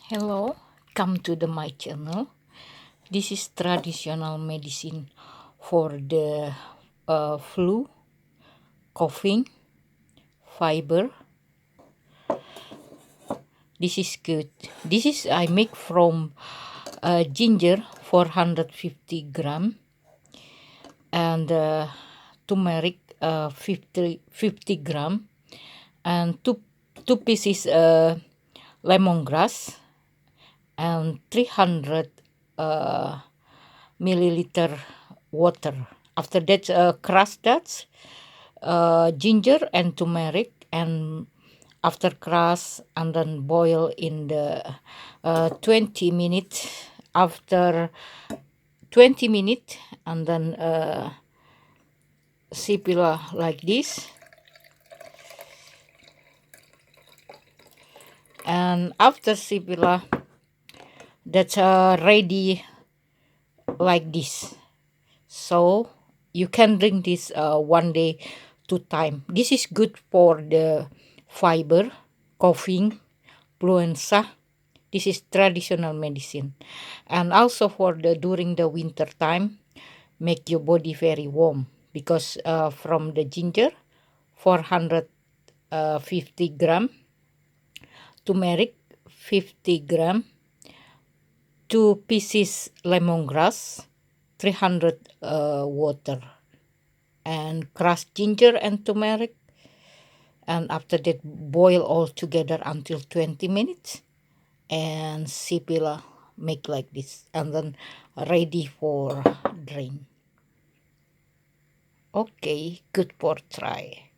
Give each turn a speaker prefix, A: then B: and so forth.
A: Hello, come to my channel. This is traditional medicine for the flu, coughing, fiber. This is good. This is I make from ginger 450 gram and turmeric 50 gram and two pieces lemongrass and 300 milliliter water. After that, crush that ginger and turmeric, and after crush and then boil in the 20 minutes. After 20 minutes, and then sipila like this. And after sipila, that's ready like this. So you can drink this one day, 2 times. This is good for the fiber, coughing, influenza. This is traditional medicine, and also for the during the winter time, make your body very warm because from the ginger, 450 gram, turmeric, 50 gram, 2 pieces lemongrass, 300 water, and crushed ginger and turmeric, and after that boil all together until 20 minutes, and sipila make like this, and then ready for drink. Okay, good for try.